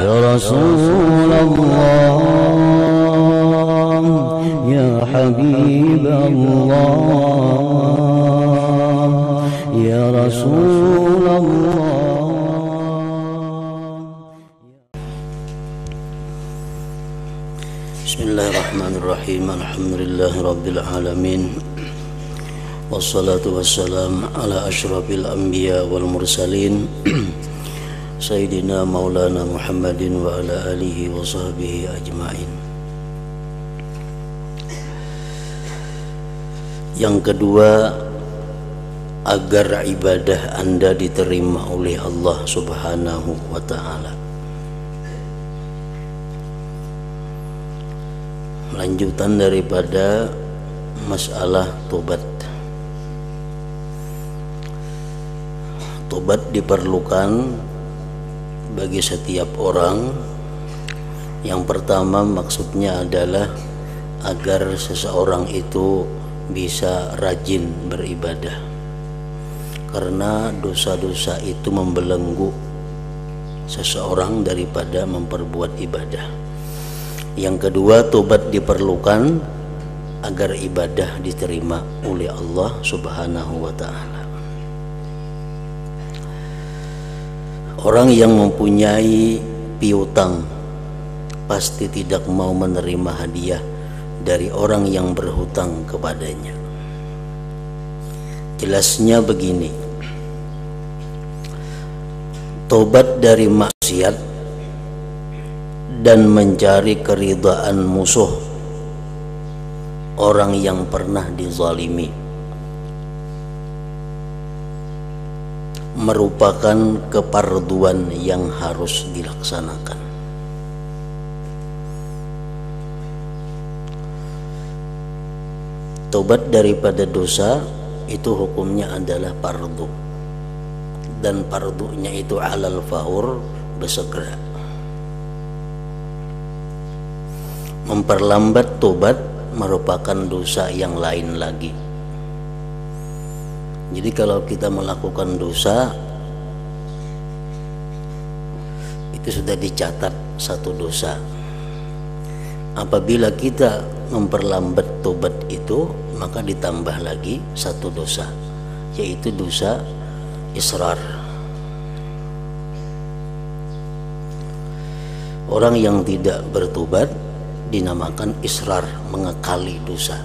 Ya Rasulullah, Ya Habiballah, Ya Rasulullah. Bismillahirrahmanirrahim. Alhamdulillahi rabbil alamin. Wassalatu wassalam ala asyrafil anbiya wal mursalin Sayyidina Maulana Muhammadin wa ala alihi wa sahbihi ajma'in. Yang kedua, agar ibadah Anda diterima oleh Allah Subhanahu wa ta'ala. Lanjutan daripada masalah tobat. Tobat diperlukan bagi setiap orang. Yang pertama maksudnya adalah agar seseorang itu bisa rajin beribadah, karena dosa-dosa itu membelenggu seseorang daripada memperbuat ibadah. Yang kedua, tobat diperlukan agar ibadah diterima oleh Allah Subhanahu wa ta'ala. Orang yang mempunyai piutang pasti tidak mau menerima hadiah dari orang yang berhutang kepadanya. Jelasnya begini, tobat dari maksiat dan mencari keridhaan musuh orang yang pernah dizalimi merupakan keparduan yang harus dilaksanakan. Tobat daripada dosa itu hukumnya adalah fardu, dan fardunya itu alal faur, bersegera. Memperlambat tobat merupakan dosa yang lain lagi. Jadi kalau kita melakukan dosa itu sudah dicatat satu dosa. Apabila kita memperlambat tobat itu, maka ditambah lagi satu dosa, yaitu dosa israr. Orang yang tidak bertobat dinamakan israr, mengekali dosa.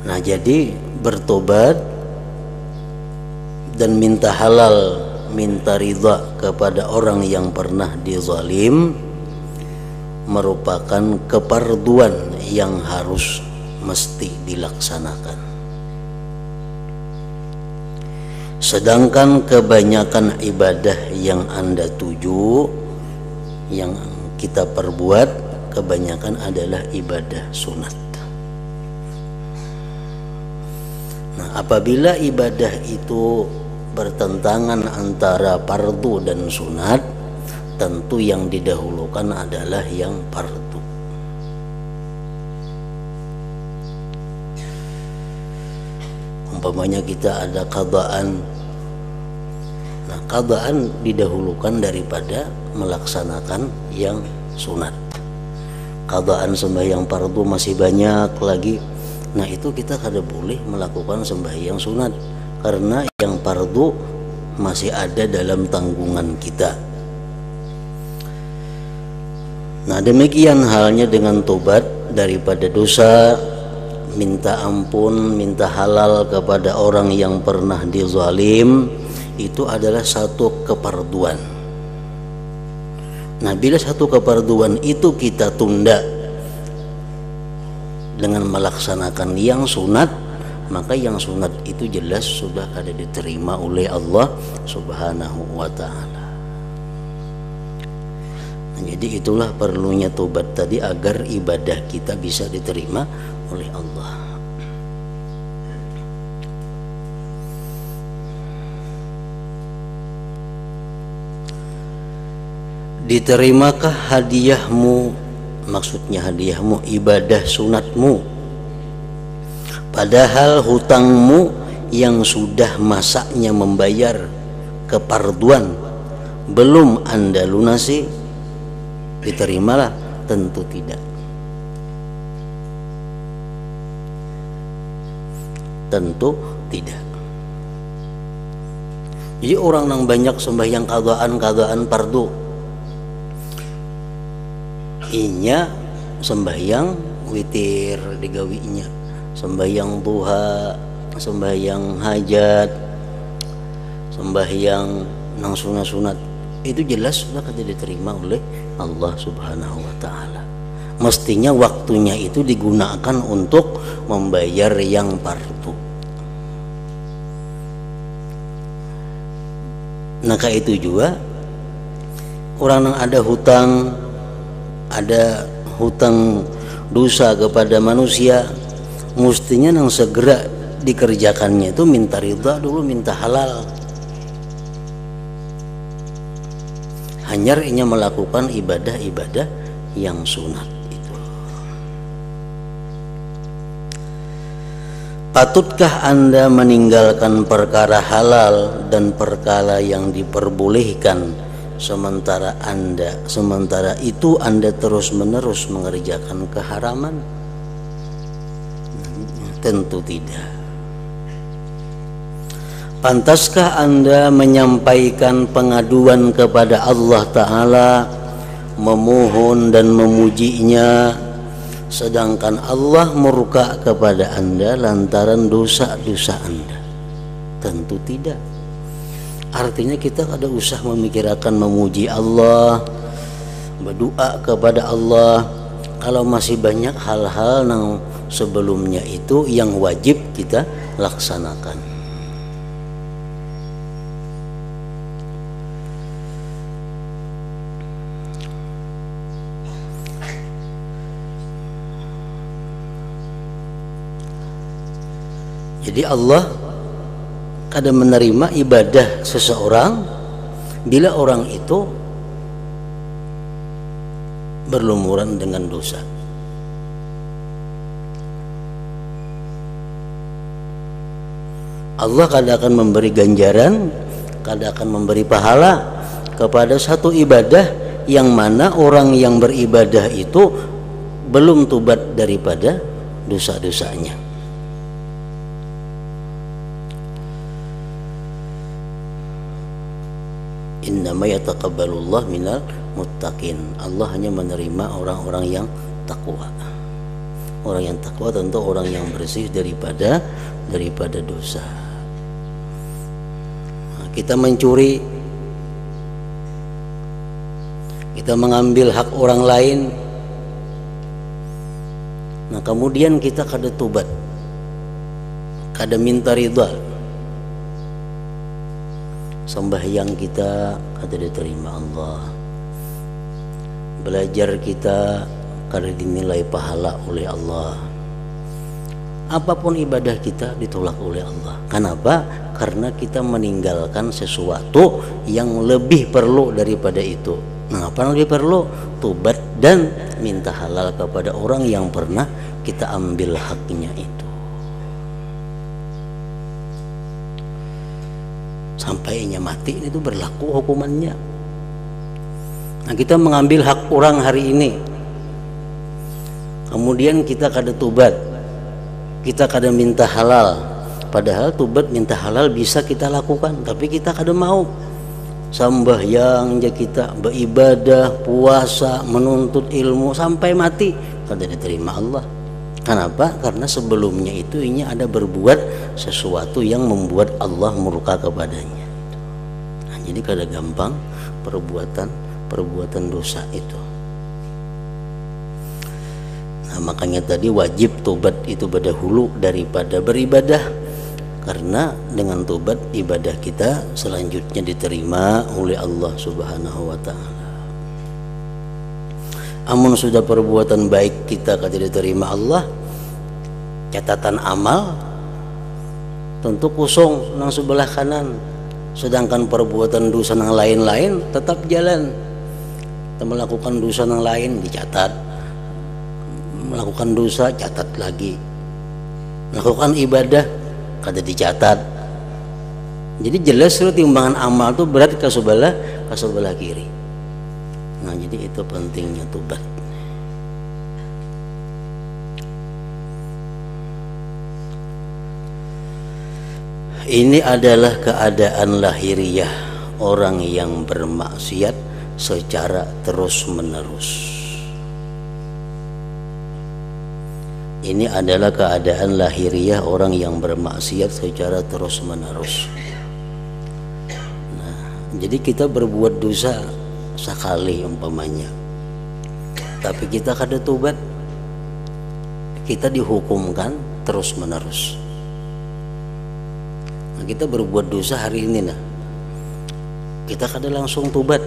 Nah, jadi bertobat dan minta halal, minta ridha kepada orang yang pernah dizalim merupakan keparduan yang harus mesti dilaksanakan. Sedangkan kebanyakan ibadah yang Anda tuju, yang kita perbuat, kebanyakan adalah ibadah sunat. Nah, apabila ibadah itu bertentangan antara fardu dan sunat, tentu yang didahulukan adalah yang fardu. Umpamanya kita ada qadaan, nah qadaan didahulukan daripada melaksanakan yang sunat. Qadaan sembahyang fardu masih banyak lagi, nah itu kita kada boleh melakukan sembahyang sunat, karena yang fardu masih ada dalam tanggungan kita. Nah, demikian halnya dengan tobat daripada dosa, minta ampun, minta halal kepada orang yang pernah dizalim, itu adalah satu keparduan. Nah, bila satu keparduan itu kita tunda dengan melaksanakan yang sunat, maka yang sunat itu jelas sudah ada diterima oleh Allah Subhanahu wa ta'ala. Nah, jadi itulah perlunya tobat tadi, agar ibadah kita bisa diterima oleh Allah. Diterimakah hadiahmu, maksudnya hadiahmu ibadah sunatmu, padahal hutangmu yang sudah masaknya membayar keparduan belum Anda lunasi, diterimalah? Tentu tidak. Tentu tidak. Jadi orang yang banyak sembahyang qadaan fardu, inya sembahyang witir digawinya, sembahyang duha, sembahyang hajat, sembahyang nang sunat-sunat, itu jelas sudah kada diterima oleh Allah Subhanahu wa taala. Mestinya waktunya itu digunakan untuk membayar yang fardu. Maka itu juga orang yang ada hutang dosa kepada manusia, mestinya yang segera dikerjakannya itu minta ridha dulu, minta halal. Hanya inya melakukan ibadah-ibadah yang sunat itu. Patutkah Anda meninggalkan perkara halal dan perkara yang diperbolehkan, sementara itu Anda terus-menerus mengerjakan keharaman? Tentu tidak. Pantaskah Anda menyampaikan pengaduan kepada Allah Ta'ala, memohon dan memujinya, sedangkan Allah murka kepada Anda lantaran dosa-dosa Anda? Tentu tidak. Artinya kita kada usah memikirkan memuji Allah, berdoa kepada Allah, kalau masih banyak hal-hal yang sebelumnya itu yang wajib kita laksanakan. Jadi Allah kadang menerima ibadah seseorang bila orang itu berlumuran dengan dosa. Allah kadang akan memberi ganjaran, kadang akan memberi pahala kepada satu ibadah yang mana orang yang beribadah itu belum tobat daripada dosa-dosanya. Innama yataqabbalullah minal muttaqin. Allah hanya menerima orang-orang yang takwa. Orang yang takwa tentu orang yang bersih daripada dosa. Nah, kita mencuri, kita mengambil hak orang lain, nah kemudian kita kada tobat, kada minta ridha, sembahyang kita kada diterima Allah, belajar kita kada dinilai pahala oleh Allah, apapun ibadah kita ditolak oleh Allah. Kenapa? Karena kita meninggalkan sesuatu yang lebih perlu daripada itu. Nah, apa yang lebih perlu? Tobat dan minta halal kepada orang yang pernah kita ambil haknya itu. Sampainya mati itu berlaku hukumannya. Nah, kita mengambil hak orang hari ini, kemudian kita kada tobat, kita kada minta halal. Padahal tobat minta halal bisa kita lakukan, tapi kita kada mau. Sembahyang aja kita, beribadah, puasa, menuntut ilmu sampai mati kada diterima Allah. Kenapa? Karena sebelumnya itu ini ada berbuat sesuatu yang membuat Allah murka kepadanya. Nah, jadi kada gampang perbuatan dosa itu. Nah, makanya tadi wajib tobat itu berdahulu daripada beribadah, karena dengan tobat ibadah kita selanjutnya diterima oleh Allah Subhanahu wa taala. Amun sudah perbuatan baik kita kada diterima Allah, catatan amal tentu kosong nang sebelah kanan, sedangkan perbuatan dosa nang lain-lain tetap jalan. Kita melakukan dosa nang lain dicatat, melakukan dosa catat lagi, melakukan ibadah kada dicatat. Jadi jelas timbangan amal itu berat ke sebelah ke sebelah kiri. Nah, jadi itu pentingnya tobat. Ini adalah keadaan lahiriah orang yang bermaksiat secara terus-menerus. Ini adalah keadaan lahiriah orang yang bermaksiat secara terus-menerus. Nah, jadi kita berbuat dosa sekali umpamanya, tapi kita kada tobat, kita dihukumkan terus-menerus. Nah, kita berbuat dosa hari ini, nah kita kada langsung tobat,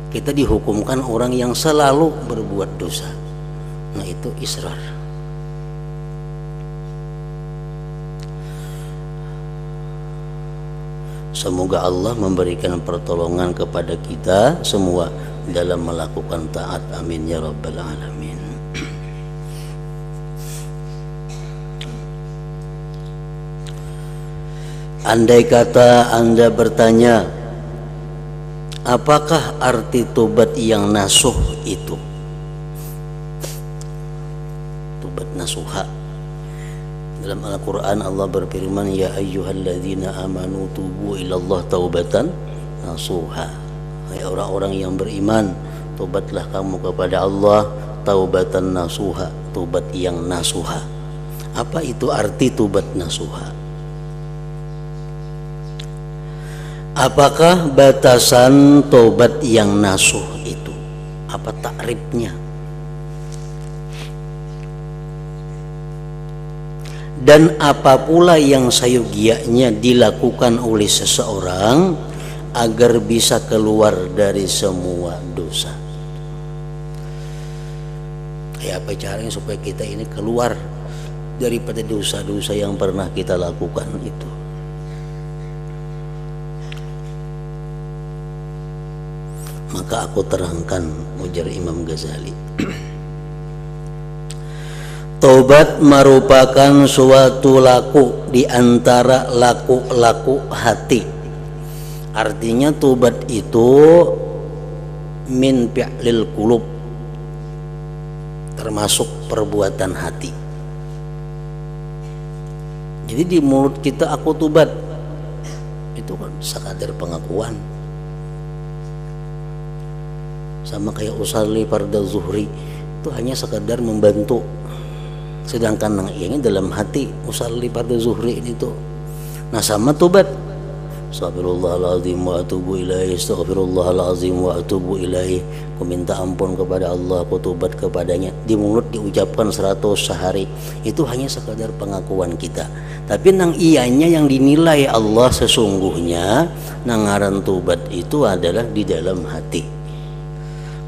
kita dihukumkan orang yang selalu berbuat dosa. Nah, itu israr. Semoga Allah memberikan pertolongan kepada kita semua dalam melakukan taat. Amin ya rabbal alamin. Andai kata Anda bertanya, apakah arti tobat yang nasuh itu? Tobat nasuha. Dalam Al-Quran Allah berfirman, ya ayyuhalladzina amanu tubu ilallah taubatan nasuha. Hai orang-orang yang beriman, tobatlah kamu kepada Allah taubatan nasuha, tobat yang nasuha. Apa itu arti tobat nasuha? Apakah batasan tobat yang nasuh itu? Apa takrifnya? Dan apa pula yang sayogianya dilakukan oleh seseorang agar bisa keluar dari semua dosa? Kayak apa caranya supaya kita ini keluar daripada dosa-dosa yang pernah kita lakukan itu? Maka aku terangkan, ujar Imam Ghazali. Taubat merupakan suatu laku di antara laku-laku hati. Artinya taubat itu min fi'lil qulub, termasuk perbuatan hati. Jadi di mulut kita aku taubat, itu kan sekadar pengakuan. Sama kayak usalli fardhu zuhri, itu hanya sekadar membantu. Sedangkan yang ini dalam hati usalli fardhu zuhri itu. Nah, sama tobat. Astaghfirullahaladzim wa atubu ilaih, astaghfirullahaladzim wa atubu ilaih. Aku minta ampun kepada Allah, aku tobat kepadanya. Di mulut diucapkan 100 sehari. Itu hanya sekadar pengakuan kita. Tapi nang ianya yang dinilai Allah sesungguhnya, nang ngaran tobat itu adalah di dalam hati.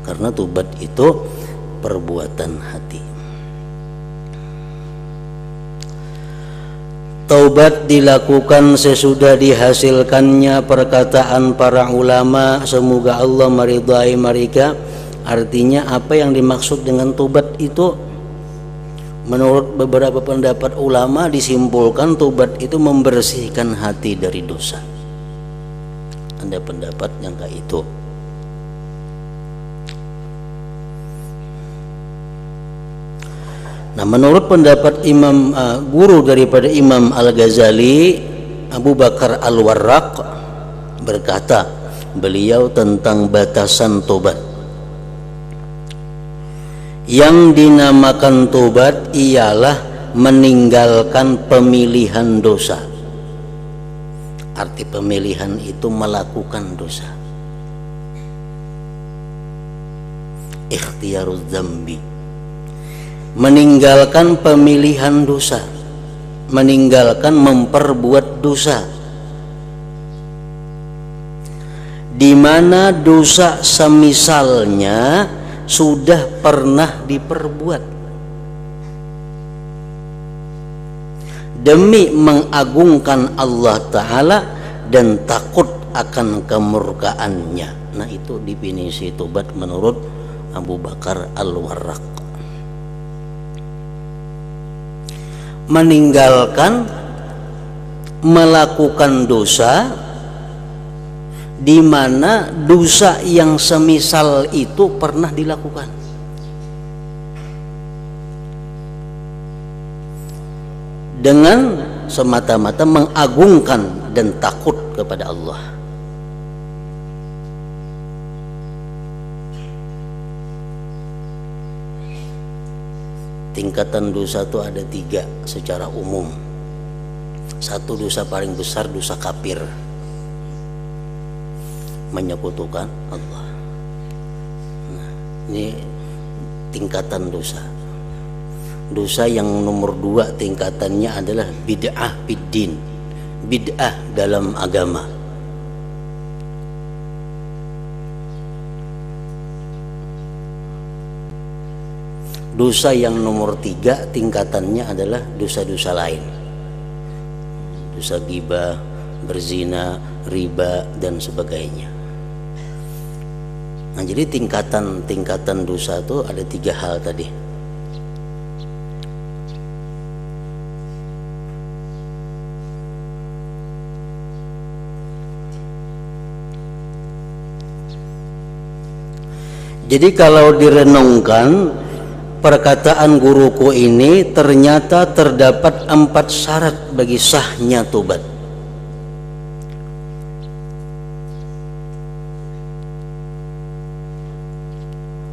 Karena tobat itu perbuatan hati. Taubat dilakukan sesudah dihasilkannya perkataan para ulama, semoga Allah meridai mereka. Artinya apa yang dimaksud dengan taubat itu? Menurut beberapa pendapat ulama disimpulkan taubat itu membersihkan hati dari dosa. Ada pendapat yang kayak itu. Nah, menurut pendapat guru daripada Imam Al-Ghazali, Abu Bakar Al-Warraq berkata, beliau tentang batasan tobat. Yang dinamakan tobat ialah meninggalkan pemilihan dosa. Arti pemilihan itu melakukan dosa. Ikhtiyaruz dzambi, meninggalkan pemilihan dosa, meninggalkan memperbuat dosa, di mana dosa semisalnya sudah pernah diperbuat demi mengagungkan Allah Ta'ala dan takut akan kemurkaannya. Nah, itu definisi tobat menurut Abu Bakar Al-Warraq. Meninggalkan melakukan dosa di mana dosa yang semisal itu pernah dilakukan. Dengan semata-mata mengagungkan dan takut kepada Allah. Tingkatan dosa itu ada 3 secara umum. 1, dosa paling besar, dosa kafir, menyekutukan Allah. Nah, ini tingkatan dosa. Dosa yang nomor 2 tingkatannya adalah bid'ah fiddin, bid'ah dalam agama. Dosa yang nomor 3 tingkatannya adalah dosa-dosa lain, dosa ghibah, berzina, riba dan sebagainya. Nah, jadi tingkatan dosa itu ada 3 hal tadi. Jadi kalau direnungkan, perkataan guruku ini ternyata terdapat 4 syarat bagi sahnya tobat.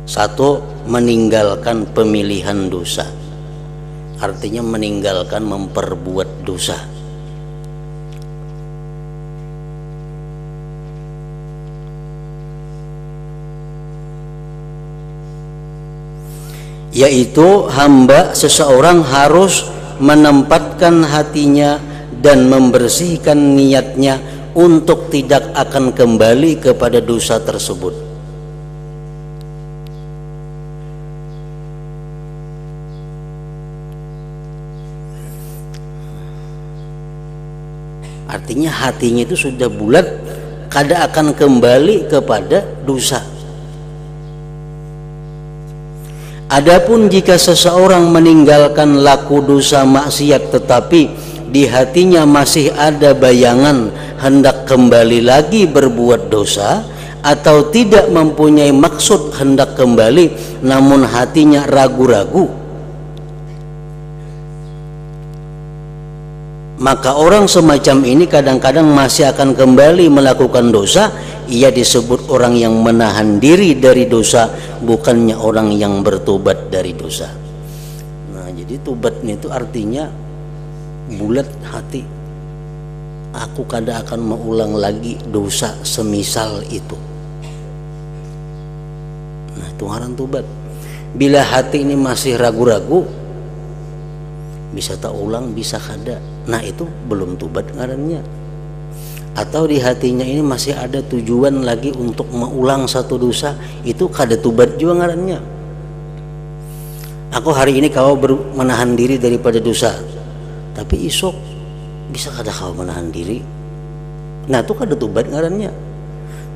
Satu, meninggalkan pemilihan dosa, artinya meninggalkan memperbuat dosa. Yaitu hamba seseorang harus menempatkan hatinya dan membersihkan niatnya untuk tidak akan kembali kepada dosa tersebut. Artinya hatinya itu sudah bulat kada akan kembali kepada dosa. Adapun jika seseorang meninggalkan laku dosa maksiat tetapi di hatinya masih ada bayangan hendak kembali lagi berbuat dosa, atau tidak mempunyai maksud hendak kembali namun hatinya ragu-ragu, maka orang semacam ini kadang-kadang masih akan kembali melakukan dosa. Ia disebut orang yang menahan diri dari dosa, bukannya orang yang bertobat dari dosa. Nah, jadi tobat itu artinya bulat hati. Aku kada akan mengulang lagi dosa semisal itu. Nah, itu ngaran tobat. Bila hati ini masih ragu-ragu, bisa tak ulang, bisa kada. Nah, itu belum tobat ngarannya. Atau di hatinya ini masih ada tujuan lagi untuk mengulang satu dosa, itu kada tobat juga ngarannya. Aku hari ini kau menahan diri daripada dosa, tapi esok bisa kada kau menahan diri. Nah, itu kada tobat ngarannya.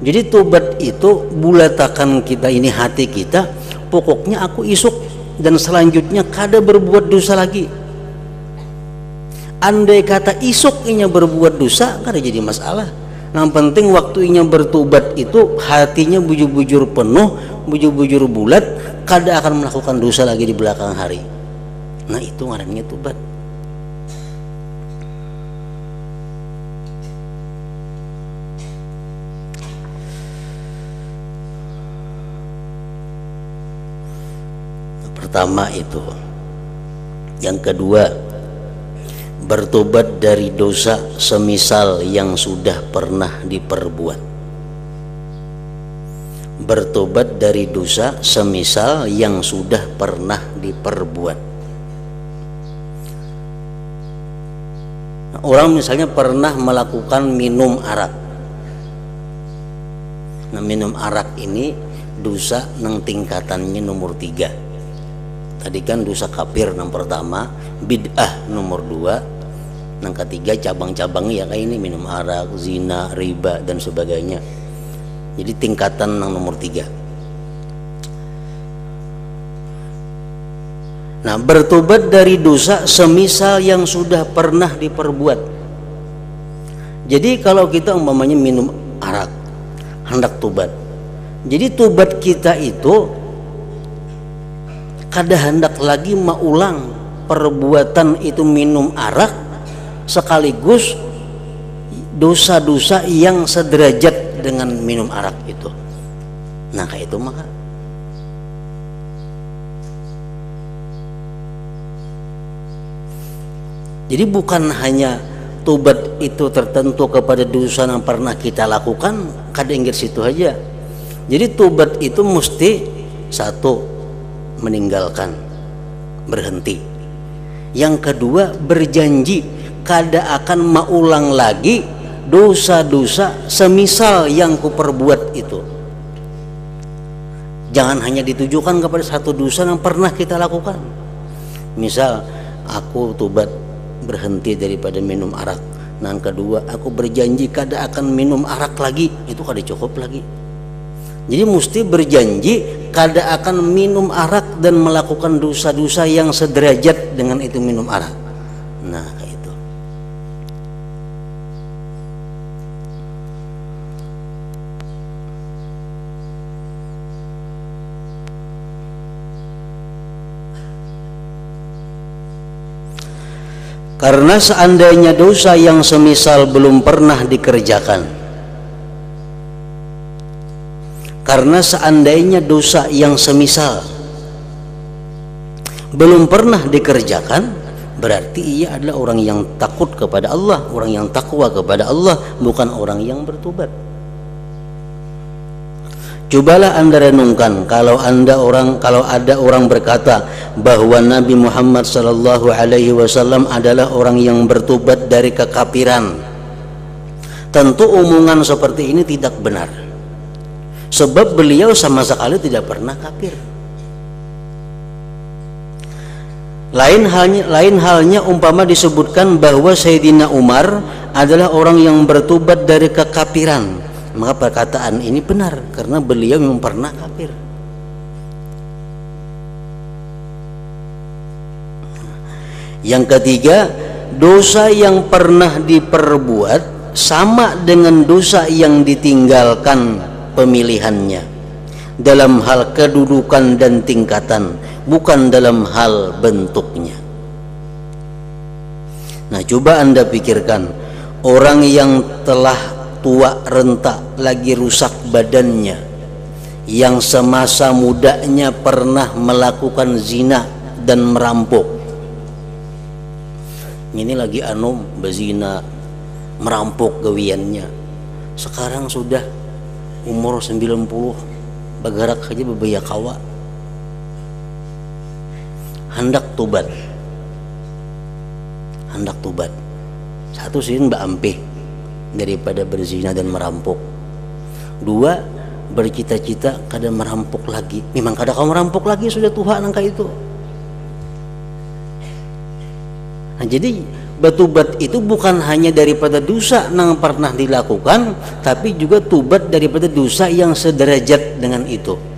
Jadi tobat itu bulatakan kita ini hati kita, pokoknya aku esok dan selanjutnya kada berbuat dosa lagi. Andai kata isuknya berbuat dosa, kada jadi masalah. Yang penting waktunya bertobat itu hatinya bujur-bujur penuh, bujur-bujur bulat, kada akan melakukan dosa lagi di belakang hari. Nah, itu ngarannya tobat. Pertama itu. Yang kedua, bertobat dari dosa semisal yang sudah pernah diperbuat. Bertobat dari dosa semisal yang sudah pernah diperbuat. Nah, orang misalnya pernah melakukan minum arak. Nah, minum arak ini dosa nang tingkatannya nomor 3. Tadi kan dosa kafir yang pertama, bid'ah nomor 2. Yang ketiga cabang-cabangnya ya kayak ini, minum arak, zina, riba dan sebagainya. Jadi tingkatan yang nomor 3. Nah, bertobat dari dosa semisal yang sudah pernah diperbuat. Jadi kalau kita umpamanya minum arak, hendak tobat. Jadi tobat kita itu kada hendak lagi maulang perbuatan itu minum arak, sekaligus dosa-dosa yang sederajat dengan minum arak itu. Nah kayak itu maka jadi bukan hanya tobat itu tertentu kepada dosa yang pernah kita lakukan, kada inggir situ aja. Jadi tobat itu mesti satu, meninggalkan, berhenti. Yang kedua, berjanji kada akan maulang lagi dosa-dosa semisal yang kuperbuat itu. Jangan hanya ditujukan kepada satu dosa yang pernah kita lakukan. Misal aku tobat berhenti daripada minum arak. Nah, yang kedua, aku berjanji kada akan minum arak lagi. Itu kada cukup lagi. Jadi mesti berjanji kada akan minum arak dan melakukan dosa-dosa yang sederajat dengan itu minum arak. Nah, kayak itu. Karena seandainya dosa yang semisal belum pernah dikerjakan, karena seandainya dosa yang semisal belum pernah dikerjakan, berarti ia adalah orang yang takut kepada Allah, orang yang takwa kepada Allah, bukan orang yang bertobat. Cobalah Anda renungkan, kalau ada orang berkata bahwa Nabi Muhammad sallallahu alaihi wasallam adalah orang yang bertobat dari kekafiran, tentu omongan seperti ini tidak benar. Sebab beliau sama sekali tidak pernah kafir. Lain halnya umpama disebutkan bahwa Sayyidina Umar adalah orang yang bertobat dari kekafiran, maka perkataan ini benar karena beliau memang pernah kafir. Yang ketiga, dosa yang pernah diperbuat sama dengan dosa yang ditinggalkan pemilihannya dalam hal kedudukan dan tingkatan, bukan dalam hal bentuknya. Nah, coba Anda pikirkan, orang yang telah tua renta, lagi rusak badannya, yang semasa mudanya pernah melakukan zina dan merampok, ini lagi bezina, merampok gawiannya, sekarang sudah umur 90, bagarak saja bebaya kawa, hendak tobat. Satu sih mbak ampeh daripada berzina dan merampok. Dua, bercita-cita kada merampok lagi. Memang kada kau merampok lagi, sudah tua nangka itu. Nah, jadi bertobat itu bukan hanya daripada dosa yang pernah dilakukan, tapi juga tobat daripada dosa yang sederajat dengan itu.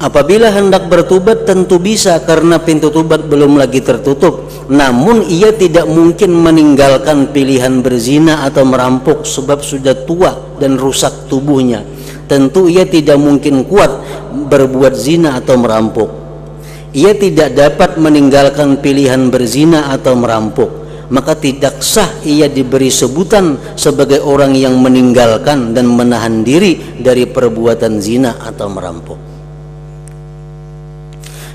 Apabila hendak bertobat tentu bisa, karena pintu tobat belum lagi tertutup. Namun ia tidak mungkin meninggalkan pilihan berzina atau merampok sebab sudah tua dan rusak tubuhnya. Tentu ia tidak mungkin kuat berbuat zina atau merampok. Ia tidak dapat meninggalkan pilihan berzina atau merampok, maka tidak sah ia diberi sebutan sebagai orang yang meninggalkan dan menahan diri dari perbuatan zina atau merampok.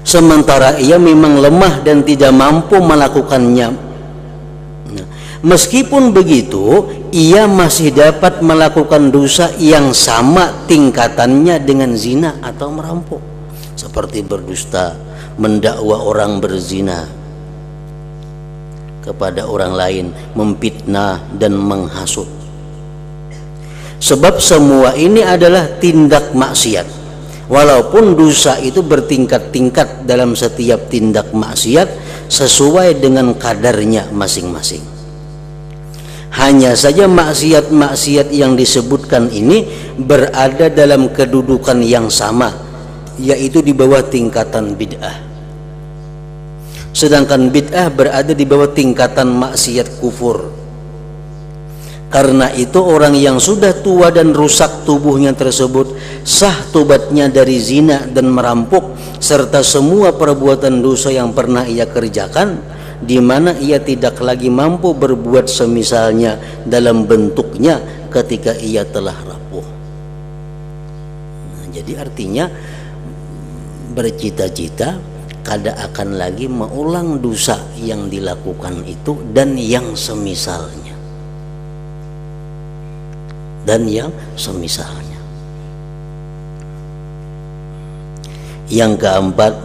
Sementara ia memang lemah dan tidak mampu melakukannya. Meskipun begitu, ia masih dapat melakukan dosa yang sama tingkatannya dengan zina atau merampok, seperti berdusta, mendakwa orang berzina kepada orang lain, memfitnah dan menghasut. Sebab semua ini adalah tindak maksiat. Walaupun dosa itu bertingkat-tingkat dalam setiap tindak maksiat sesuai dengan kadarnya masing-masing. Hanya saja maksiat-maksiat yang disebutkan ini berada dalam kedudukan yang sama, yaitu di bawah tingkatan bid'ah. sedangkan bid'ah berada di bawah tingkatan maksiat kufur. Karena itu orang yang sudah tua dan rusak tubuhnya tersebut sah tobatnya dari zina dan merampok serta semua perbuatan dosa yang pernah ia kerjakan, di mana ia tidak lagi mampu berbuat semisalnya dalam bentuknya ketika ia telah rapuh. Nah, jadi artinya bercita-cita kada akan lagi mengulang dosa yang dilakukan itu dan yang semisalnya. Yang keempat,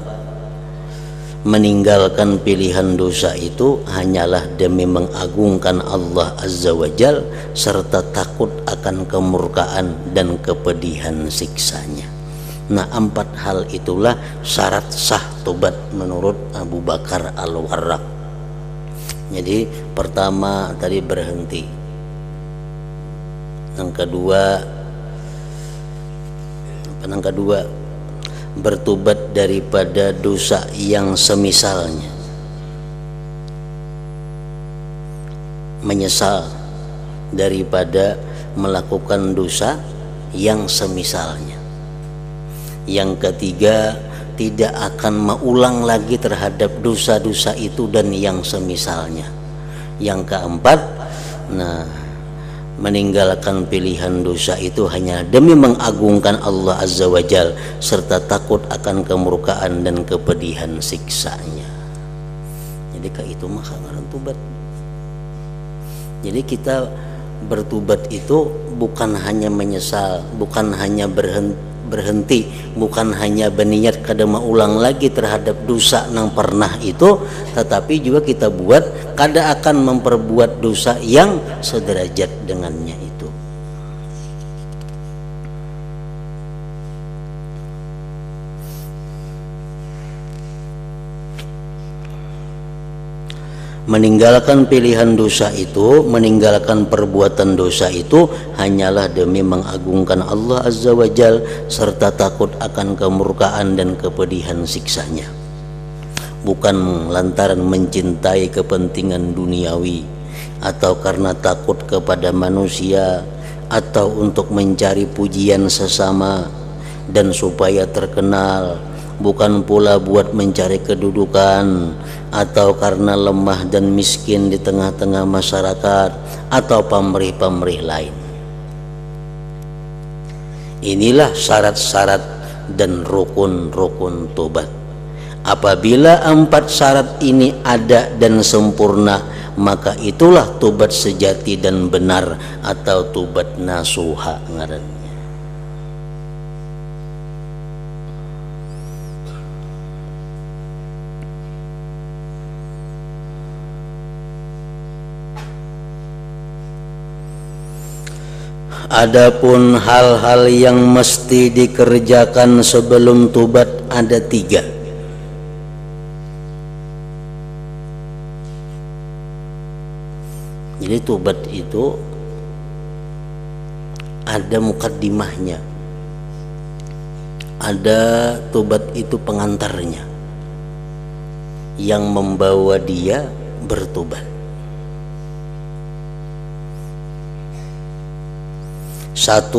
meninggalkan pilihan dosa itu hanyalah demi mengagungkan Allah Azza wa Jal serta takut akan kemurkaan dan kepedihan siksanya. Nah, 4 hal itulah syarat sah tobat menurut Abu Bakar Al-Warraq. Jadi pertama tadi berhenti, yang kedua bertobat daripada dosa yang semisalnya, menyesal daripada melakukan dosa yang semisalnya. Yang ketiga, tidak akan mengulang lagi terhadap dosa-dosa itu dan yang semisalnya. Yang keempat, meninggalkan pilihan dosa itu hanya demi mengagungkan Allah Azza wa Jal serta takut akan kemurkaan dan kepedihan siksanya. Jadi itu maka ngaran tobat. Jadi kita bertobat itu bukan hanya menyesal, bukan hanya berhenti, bukan hanya berniat kada ulang lagi terhadap dosa yang pernah itu, tetapi juga kita buat kada akan memperbuat dosa yang sederajat dengannya itu. Meninggalkan pilihan dosa itu, meninggalkan perbuatan dosa itu hanyalah demi mengagungkan Allah Azza wa Jal serta takut akan kemurkaan dan kepedihan siksanya, bukan lantaran mencintai kepentingan duniawi atau karena takut kepada manusia atau untuk mencari pujian sesama dan supaya terkenal, bukan pula buat mencari kedudukan atau karena lemah dan miskin di tengah-tengah masyarakat atau pamrih-pamrih lain. Inilah syarat-syarat dan rukun-rukun tobat. Apabila 4 syarat ini ada dan sempurna, maka itulah tobat sejati dan benar atau tobat nasuha ngarannya. Adapun hal-hal yang mesti dikerjakan sebelum tobat ada 3. Jadi tobat itu ada mukaddimahnya, ada tobat itu pengantarnya yang membawa dia bertobat. 1,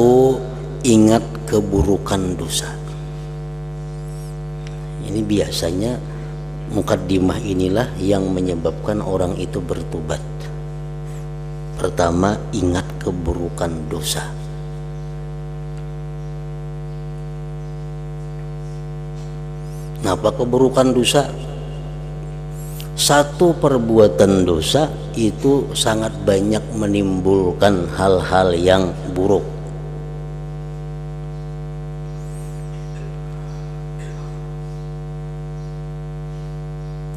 ingat keburukan dosa. Ini biasanya mukaddimah inilah yang menyebabkan orang itu bertobat. Pertama, ingat keburukan dosa. Kenapa keburukan dosa? 1 perbuatan dosa itu sangat banyak menimbulkan hal-hal yang buruk.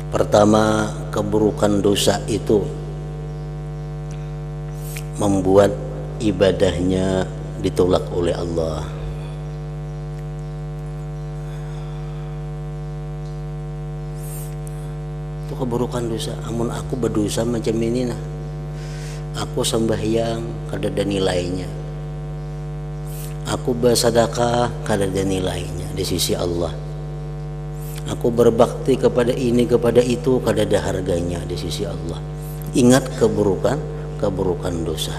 Pertama, keburukan dosa itu membuat ibadahnya ditolak oleh Allah. Itu keburukan dosa. Amun aku berdosa macam ini nah, aku sembahyang kada ada nilainya, aku bersedekah kada ada nilainya di sisi Allah. aku berbakti kepada ini kepada itu, kada ada harganya di sisi Allah. Ingat keburukan dosa.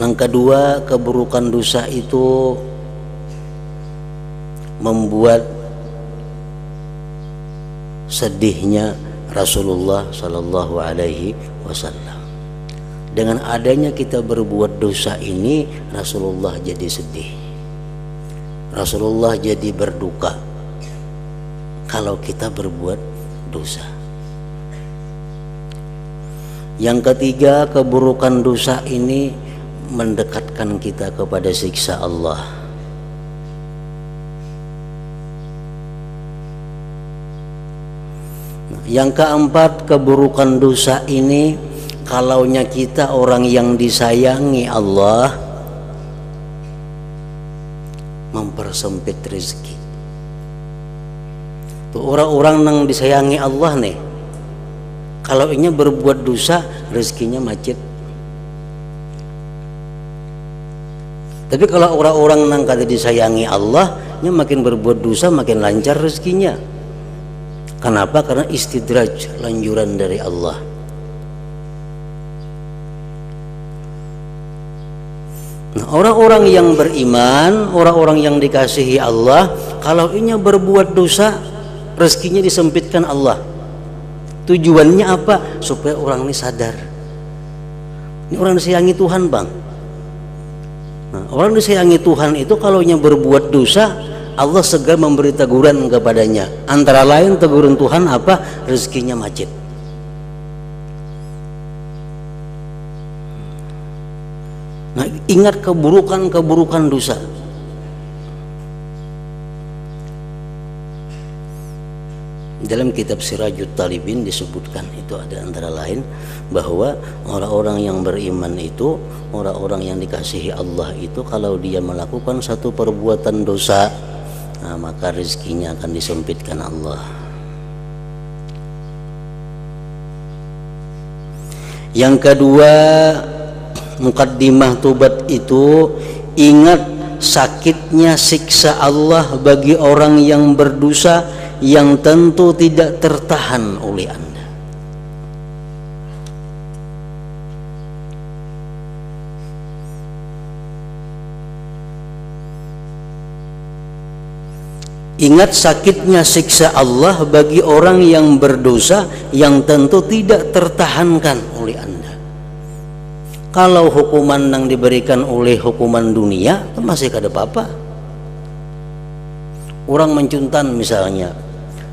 Yang kedua, keburukan dosa itu membuat sedihnya Rasulullah Shallallahu Alaihi Wasallam. Dengan adanya kita berbuat dosa ini, Rasulullah jadi sedih, Rasulullah jadi berduka kalau kita berbuat dosa. Yang ketiga, keburukan dosa ini mendekatkan kita kepada siksa Allah. Yang keempat, keburukan dosa ini kalaunya kita orang yang disayangi Allah, mempersempit rezeki. Tuh orang-orang yang disayangi Allah nih, kalau ini berbuat dosa rezekinya macet. Tapi kalau orang-orang yang kada disayangi Allah, nya makin berbuat dosa makin lancar rezekinya. Kenapa? Karena istidraj, lanjuran dari Allah. Nah, orang-orang yang beriman, orang-orang yang dikasihi Allah, kalau inya berbuat dosa, rezekinya disempitkan Allah. Tujuannya apa? Supaya orang ini sadar, ini orang disayangi Tuhan, bang. Nah, orang disayangi Tuhan itu kalau inya berbuat dosa, Allah segera memberi teguran kepadanya. Antara lain teguran Tuhan apa? Rezekinya macet. Nah, ingat keburukan dosa. Dalam kitab Sirajut Talibin disebutkan itu ada antara lain bahwa orang-orang yang beriman itu, orang-orang yang dikasihi Allah itu, kalau dia melakukan satu perbuatan dosa, nah, maka rezekinya akan disempitkan Allah. Yang kedua, mukaddimah tobat itu, ingat sakitnya siksa Allah bagi orang yang berdosa yang tentu tidak tertahan oleh Anda. Ingat sakitnya siksa Allah bagi orang yang berdosa yang tentu tidak tertahankan oleh Anda. Kalau hukuman yang diberikan oleh hukuman dunia itu masih kada apa-apa. Orang mencuntan misalnya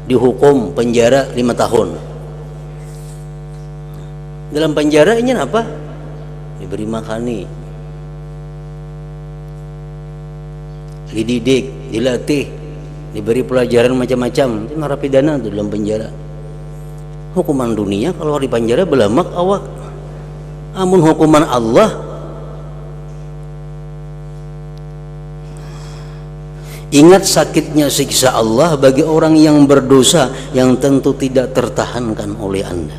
dihukum penjara 5 tahun. Dalam penjara ini apa? Diberi makani, dididik, dilatih, diberi pelajaran macam-macam. Itu narapidana itu dalam penjara. Hukuman dunia kalau di penjara belamak awak. Amun hukuman Allah, ingat sakitnya siksa Allah bagi orang yang berdosa yang tentu tidak tertahankan oleh Anda.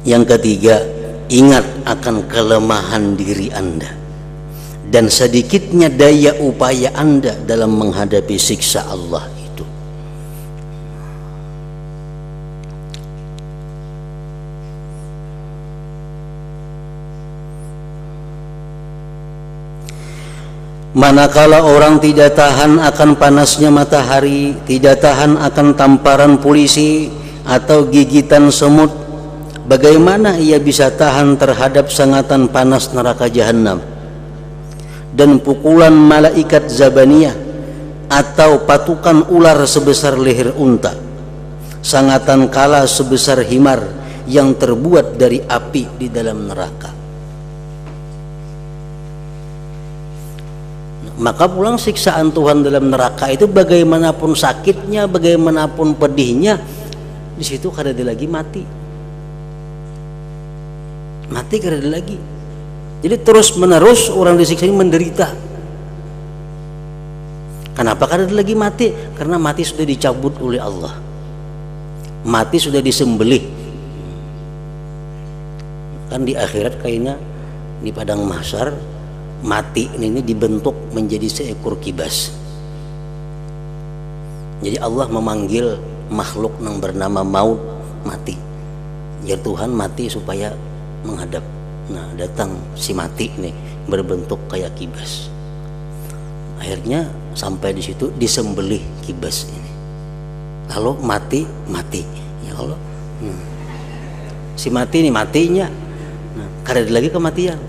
Yang ketiga, ingat akan kelemahan diri Anda dan sedikitnya daya upaya Anda dalam menghadapi siksa Allah itu. Manakala orang tidak tahan akan panasnya matahari, tidak tahan akan tamparan polisi atau gigitan semut, bagaimana ia bisa tahan terhadap sengatan panas neraka jahanam dan pukulan malaikat zabaniyah atau patukan ular sebesar leher unta, sengatan kala sebesar himar yang terbuat dari api di dalam neraka. Maka pulang siksaan Tuhan dalam neraka itu bagaimanapun sakitnya, bagaimanapun pedihnya, di situ kada ada lagi mati. Mati kada ada lagi. Jadi terus menerus orang disiksa ini menderita. Kenapa kada ada lagi mati? Karena mati sudah dicabut oleh Allah. Mati sudah disembelih. Kan di akhirat kayaknya di padang mahsyar, mati ini dibentuk menjadi seekor kibas. Jadi Allah memanggil makhluk yang bernama maut, mati. Ya Tuhan mati supaya menghadap. Nah datang si mati nih berbentuk kayak kibas. Akhirnya sampai di situ disembelih kibas ini. Lalu mati. Ya Allah. Si mati ini matinya. Nah, karena lagi kematian.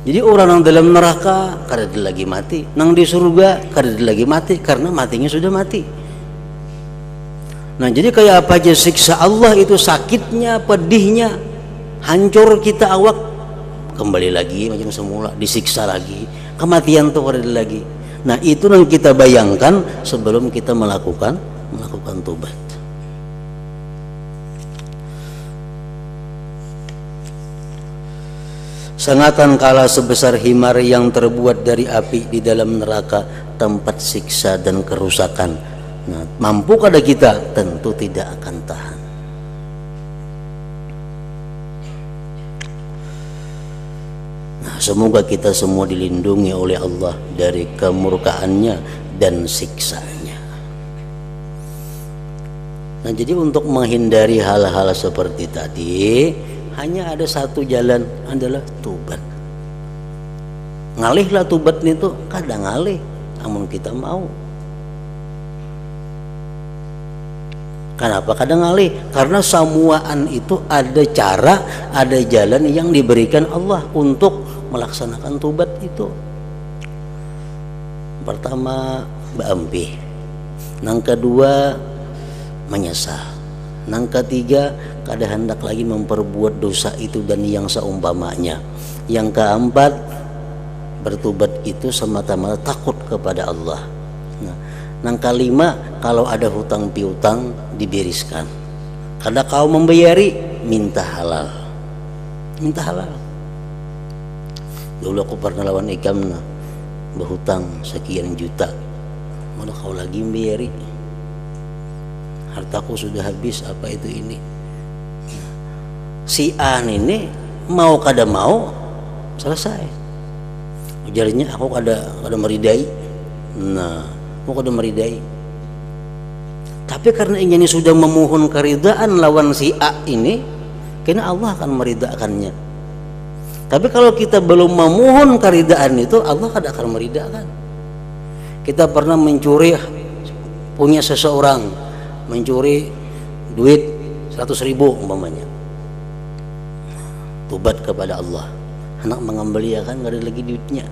Jadi orang yang dalam neraka karena lagi mati, nang di surga karena lagi mati karena matinya sudah mati. Nah jadi kayak apa aja siksa Allah itu sakitnya, pedihnya, hancur kita awak, kembali lagi macam semula, disiksa lagi, kematian tuh karena lagi. Nah itu yang kita bayangkan sebelum kita melakukan tobat. Sengatan kala sebesar himar yang terbuat dari api di dalam neraka, tempat siksa dan kerusakan. Nah, mampu kada kita? Tentu tidak akan tahan. Nah, semoga kita semua dilindungi oleh Allah dari kemurkaannya dan siksanya. Nah, jadi untuk menghindari hal-hal seperti tadi, hanya ada satu jalan, adalah tobat. Ngalihlah tobat itu kadang ngalih, namun kita mau. Kenapa kadang ngalih? Karena semuaan itu ada cara, ada jalan yang diberikan Allah untuk melaksanakan tobat itu. Pertama, berampih. Yang kedua, menyesal. Yang ketiga, kada hendak lagi memperbuat dosa itu dan yang seumpamanya. Yang keempat, bertobat itu semata-mata takut kepada Allah. Nah, yang kelima, kalau ada hutang piutang dibereskan. Kada kau membayari, minta halal. Minta halal. Dulu aku pernah lawan ikam berhutang sekian juta. Mana kau lagi membayari? Hartaku sudah habis, apa itu ini? Si A ini mau kada mau selesai. Ujarnya aku kada meridai. Nah, aku kada meridai. Tapi karena ini sudah memohon keridaan lawan si A ini, kena Allah akan meridakannya. Tapi kalau kita belum memohon keridaan itu, Allah kada akan meridakan. Kita pernah mencuri punya seseorang, mencuri duit 100.000 umpamanya, tobat kepada Allah, anak mengembalikan gak ada lagi duitnya.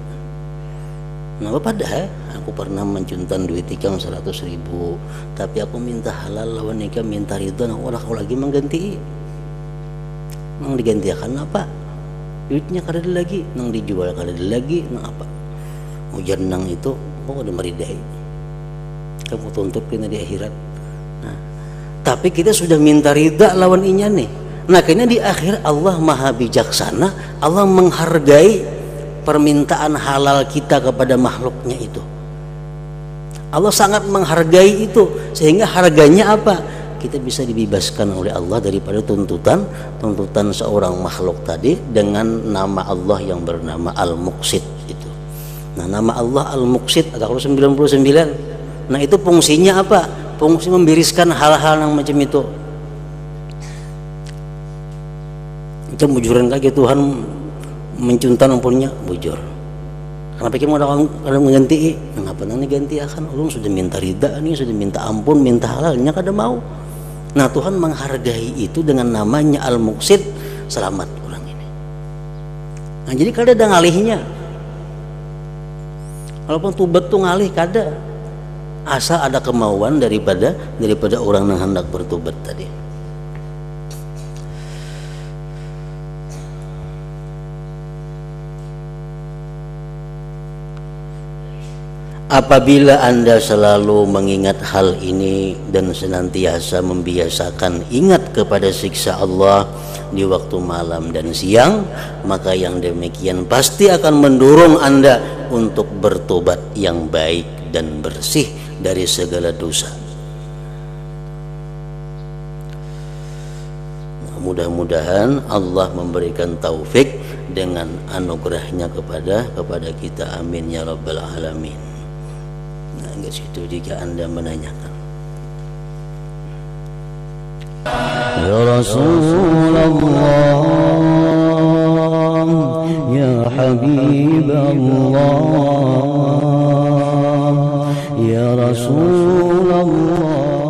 Nah padahal aku pernah mencuntan duit ikam 100.000, tapi aku minta halal lawan ikam minta ridho, nah orang kau lagi mengganti, nang digantikan apa? Duitnya kada ada lagi, nang dijual kada ada lagi, nang apa? Ujar nang itu, kok ada meridai, kamu tuntut kena di akhirat. Nah, tapi kita sudah minta ridha lawan inya nih. Nah kayaknya di akhir Allah maha bijaksana, Allah menghargai permintaan halal kita kepada makhluknya itu. Allah sangat menghargai itu, sehingga harganya apa? Kita bisa dibebaskan oleh Allah daripada tuntutan seorang makhluk tadi dengan nama Allah yang bernama Al-Muqsit itu. Nah nama Allah Al-Muqsit ada 99. Nah itu fungsinya apa? Fungsi membereskan hal-hal yang macam itu. Itu bujuran kaki Tuhan mencuntan ampunnya bujur. Karena pikir mau ada mengganti, ngapa nang ganti akan ulun sudah minta ridha nih, sudah minta ampun, minta halalnya kada mau. Nah Tuhan menghargai itu dengan namanya Al-Muqsit, selamat orang ini. Nah jadi kada ada ngalihnya. Walaupun tobat tuh ngalih kada, asal ada kemauan daripada orang yang hendak bertobat tadi. Apabila Anda selalu mengingat hal ini dan senantiasa membiasakan ingat kepada siksa Allah di waktu malam dan siang, maka yang demikian pasti akan mendorong Anda untuk bertobat yang baik dan bersih dari segala dosa. Mudah-mudahan Allah memberikan taufik dengan anugerahnya kepada kita. Amin ya rabbal alamin. Nah, situ jika Anda menanyakan. ya Rasulullah, ya Habiballah, ya Rasulullah.